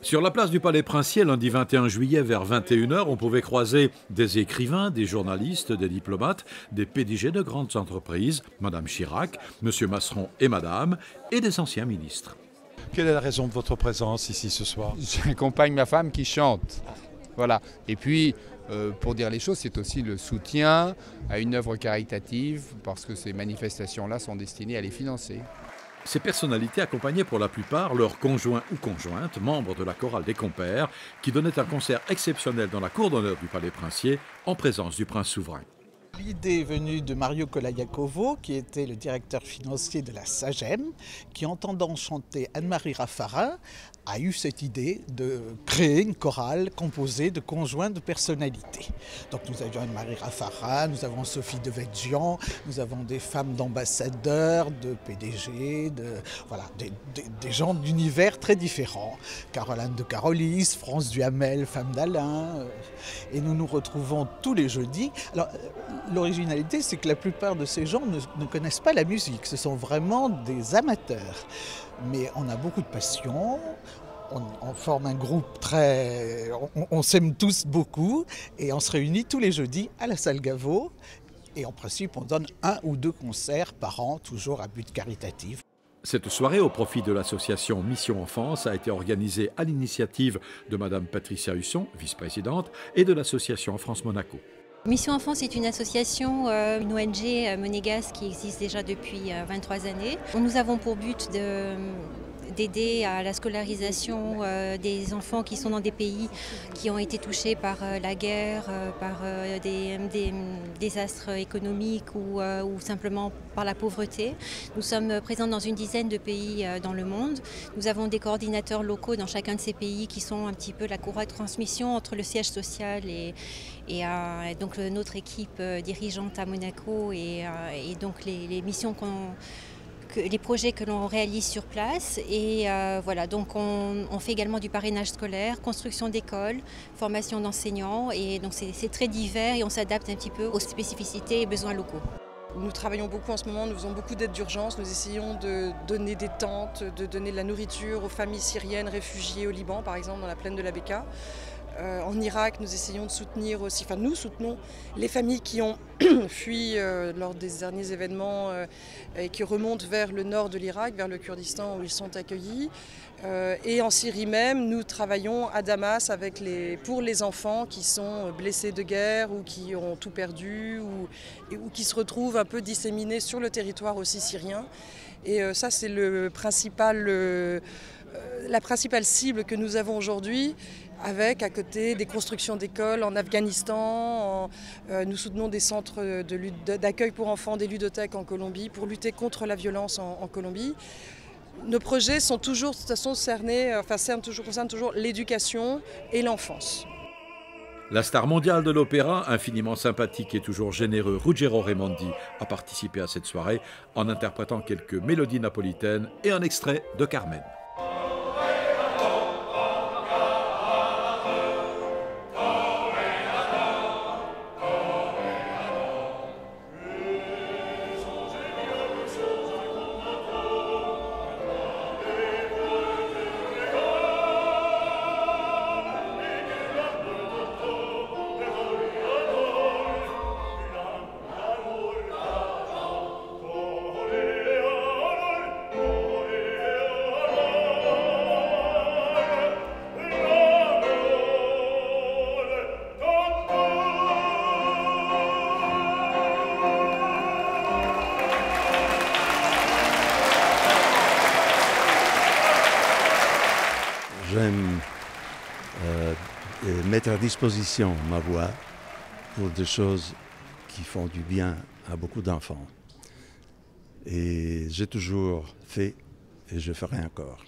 Sur la place du Palais Princier, lundi 21 juillet vers 21h, on pouvait croiser des écrivains, des journalistes, des diplomates, des PDG de grandes entreprises, Madame Chirac, Monsieur Masseron et Madame, et des anciens ministres. Quelle est la raison de votre présence ici ce soir? J'accompagne ma femme qui chante. Voilà. Et puis, pour dire les choses, c'est aussi le soutien à une œuvre caritative, parce que ces manifestations-là sont destinées à les financer. Ces personnalités accompagnaient pour la plupart leurs conjoints ou conjointes, membres de la chorale des compères, qui donnaient un concert exceptionnel dans la cour d'honneur du Palais Princier, en présence du prince souverain. L'idée est venue de Mario Kolayakovo, qui était le directeur financier de la SAGEM, qui, entendant chanter Anne-Marie Raffarin, a eu cette idée de créer une chorale composée de conjoints de personnalités. Donc nous avions Anne-Marie Raffarin, nous avons Sophie de Vedjian, nous avons des femmes d'ambassadeurs, de PDG, des gens d'univers très différents. Caroline de Carolis, France Duhamel, femme d'Alain. Et nous nous retrouvons tous les jeudis. Alors, l'originalité, c'est que la plupart de ces gens ne connaissent pas la musique. Ce sont vraiment des amateurs. Mais on a beaucoup de passion, on forme un groupe on s'aime tous beaucoup et on se réunit tous les jeudis à la salle Gaveau. Et en principe, on donne 1 ou 2 concerts par an, toujours à but caritatif. Cette soirée au profit de l'association Mission Enfance a été organisée à l'initiative de Madame Patricia Husson, vice-présidente, et de l'association France Monaco. Mission Enfance est une association, une ONG monégasque qui existe déjà depuis 23 années. Nous avons pour but d'aider à la scolarisation des enfants qui sont dans des pays qui ont été touchés par la guerre, par des désastres économiques ou simplement par la pauvreté. Nous sommes présents dans une dizaine de pays dans le monde. Nous avons des coordinateurs locaux dans chacun de ces pays qui sont un petit peu la courroie de transmission entre le siège social et donc notre équipe dirigeante à Monaco et donc les missions les projets que l'on réalise sur place. Et voilà, donc on fait également du parrainage scolaire, construction d'écoles, formation d'enseignants, et donc c'est très divers et on s'adapte un petit peu aux spécificités et besoins locaux. Nous travaillons beaucoup en ce moment, nous faisons beaucoup d'aides d'urgence, nous essayons de donner des tentes, de donner de la nourriture aux familles syriennes réfugiées au Liban, par exemple dans la plaine de la Bekaa. En Irak, nous essayons de soutenir aussi, nous soutenons les familles qui ont fui lors des derniers événements et qui remontent vers le nord de l'Irak, vers le Kurdistan où ils sont accueillis. Et en Syrie même, nous travaillons à Damas pour les enfants qui sont blessés de guerre ou qui ont tout perdu ou qui se retrouvent un peu disséminés sur le territoire aussi syrien. Et ça, c'est la principale cible que nous avons aujourd'hui, avec à côté des constructions d'écoles en Afghanistan. Nous soutenons des centres d'accueil pour enfants, des ludothèques en Colombie, pour lutter contre la violence en Colombie. Nos projets sont toujours, de toute façon, concernent toujours l'éducation et l'enfance. La star mondiale de l'opéra, infiniment sympathique et toujours généreux, Ruggero Raimondi, a participé à cette soirée en interprétant quelques mélodies napolitaines et un extrait de Carmen. J'aime mettre à disposition ma voix pour des choses qui font du bien à beaucoup d'enfants. Et j'ai toujours fait et je ferai encore.